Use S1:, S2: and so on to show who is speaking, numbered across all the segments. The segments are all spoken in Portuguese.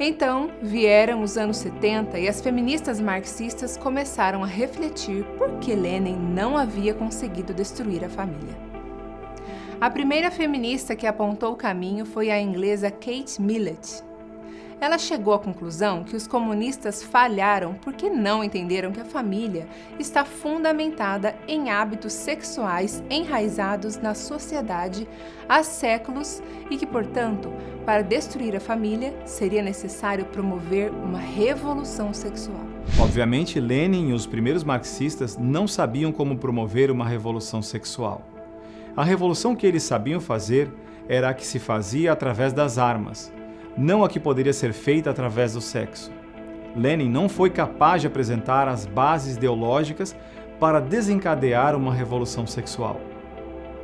S1: Então, vieram os anos 70 e as feministas marxistas começaram a refletir por que Lenin não havia conseguido destruir a família. A primeira feminista que apontou o caminho foi a inglesa Kate Millett. Ela chegou à conclusão que os comunistas falharam porque não entenderam que a família está fundamentada em hábitos sexuais enraizados na sociedade há séculos e que, portanto, para destruir a família, seria necessário promover uma revolução sexual.
S2: Obviamente, Lenin e os primeiros marxistas não sabiam como promover uma revolução sexual. A revolução que eles sabiam fazer era a que se fazia através das armas, não a que poderia ser feita através do sexo. Lenin não foi capaz de apresentar as bases ideológicas para desencadear uma revolução sexual.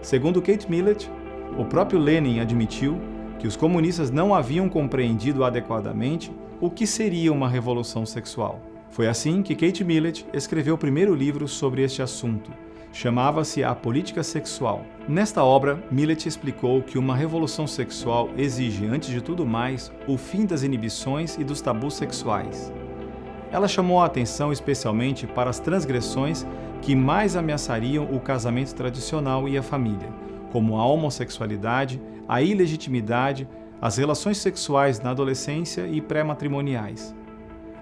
S2: Segundo Kate Millett, o próprio Lenin admitiu que os comunistas não haviam compreendido adequadamente o que seria uma revolução sexual. Foi assim que Kate Millett escreveu o primeiro livro sobre este assunto. Chamava-se A Política Sexual. Nesta obra, Millett explicou que uma revolução sexual exige, antes de tudo mais, o fim das inibições e dos tabus sexuais. Ela chamou a atenção especialmente para as transgressões que mais ameaçariam o casamento tradicional e a família, como a homossexualidade, a ilegitimidade, as relações sexuais na adolescência e pré-matrimoniais.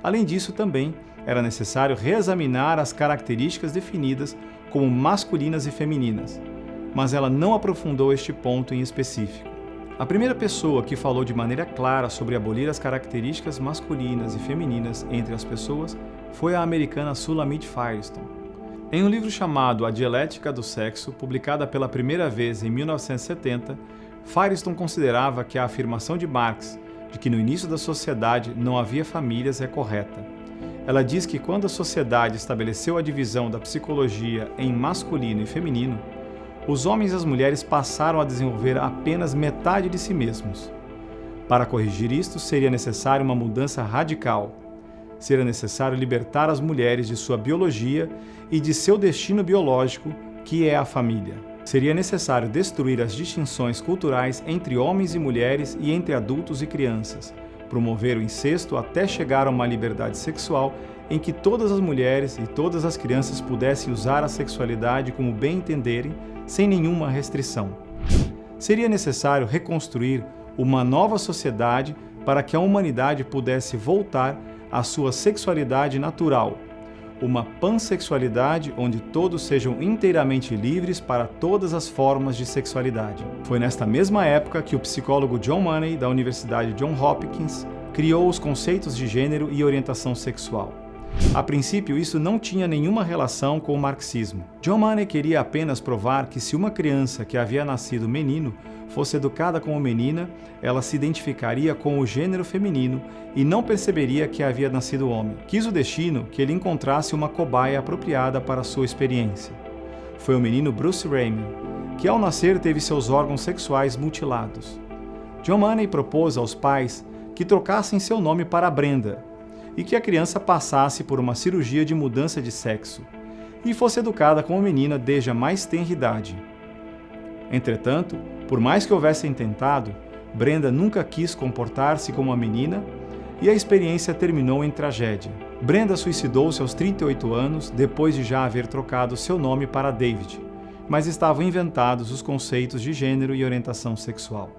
S2: Além disso, também era necessário reexaminar as características definidas como masculinas e femininas, mas ela não aprofundou este ponto em específico. A primeira pessoa que falou de maneira clara sobre abolir as características masculinas e femininas entre as pessoas foi a americana Sulamit Firestone. Em um livro chamado A Dialética do Sexo, publicada pela primeira vez em 1970, Firestone considerava que a afirmação de Marx de que no início da sociedade não havia famílias é correta. Ela diz que quando a sociedade estabeleceu a divisão da psicologia em masculino e feminino, os homens e as mulheres passaram a desenvolver apenas metade de si mesmos. Para corrigir isto, seria necessária uma mudança radical. Seria necessário libertar as mulheres de sua biologia e de seu destino biológico, que é a família. Seria necessário destruir as distinções culturais entre homens e mulheres e entre adultos e crianças, promover o incesto até chegar a uma liberdade sexual em que todas as mulheres e todas as crianças pudessem usar a sexualidade como bem entenderem, sem nenhuma restrição. Seria necessário reconstruir uma nova sociedade para que a humanidade pudesse voltar à sua sexualidade natural, uma pansexualidade onde todos sejam inteiramente livres para todas as formas de sexualidade. Foi nesta mesma época que o psicólogo John Money, da Universidade Johns Hopkins, criou os conceitos de gênero e orientação sexual. A princípio, isso não tinha nenhuma relação com o marxismo. John Money queria apenas provar que se uma criança que havia nascido menino fosse educada como menina, ela se identificaria com o gênero feminino e não perceberia que havia nascido homem. Quis o destino que ele encontrasse uma cobaia apropriada para sua experiência. Foi o menino Bruce Raymond, que ao nascer teve seus órgãos sexuais mutilados. John Money propôs aos pais que trocassem seu nome para Brenda e que a criança passasse por uma cirurgia de mudança de sexo e fosse educada como menina desde a mais tenra idade. Entretanto, por mais que houvessem tentado, Brenda nunca quis comportar-se como uma menina e a experiência terminou em tragédia. Brenda suicidou-se aos 38 anos depois de já haver trocado seu nome para David, mas estavam inventados os conceitos de gênero e orientação sexual.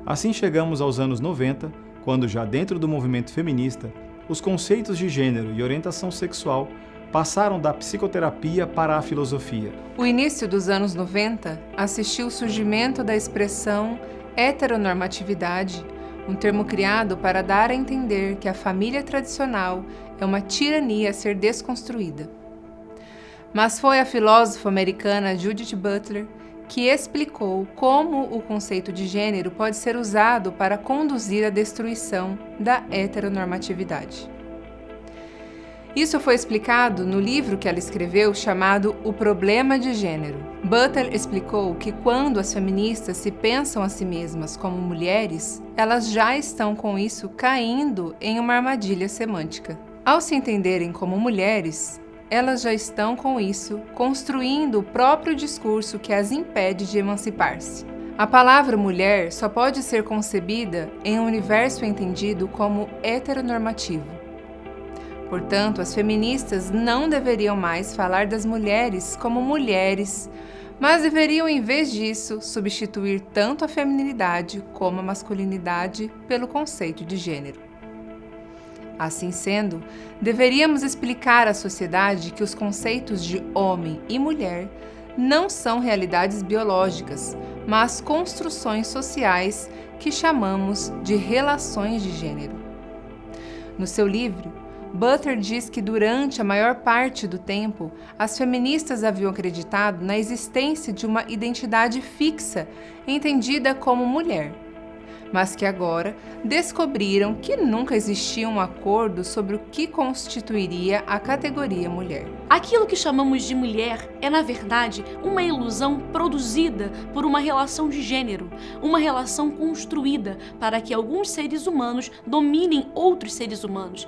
S2: Assim chegamos aos anos 90, quando já dentro do movimento feminista, os conceitos de gênero e orientação sexual passaram da psicoterapia para a filosofia.
S1: O início dos anos 90 assistiu o surgimento da expressão heteronormatividade, um termo criado para dar a entender que a família tradicional é uma tirania a ser desconstruída. Mas foi a filósofa americana Judith Butler que explicou como o conceito de gênero pode ser usado para conduzir à destruição da heteronormatividade. Isso foi explicado no livro que ela escreveu chamado O Problema de Gênero. Butler explicou que quando as feministas se pensam a si mesmas como mulheres, elas já estão com isso caindo em uma armadilha semântica. Ao se entenderem como mulheres, elas já estão com isso construindo o próprio discurso que as impede de emancipar-se. A palavra mulher só pode ser concebida em um universo entendido como heteronormativo. Portanto, as feministas não deveriam mais falar das mulheres como mulheres, mas deveriam, em vez disso, substituir tanto a feminilidade como a masculinidade pelo conceito de gênero. Assim sendo, deveríamos explicar à sociedade que os conceitos de homem e mulher não são realidades biológicas, mas construções sociais que chamamos de relações de gênero. No seu livro, Butler diz que durante a maior parte do tempo, as feministas haviam acreditado na existência de uma identidade fixa, entendida como mulher, mas que agora descobriram que nunca existia um acordo sobre o que constituiria a categoria mulher.
S3: Aquilo que chamamos de mulher é, na verdade, uma ilusão produzida por uma relação de gênero, uma relação construída para que alguns seres humanos dominem outros seres humanos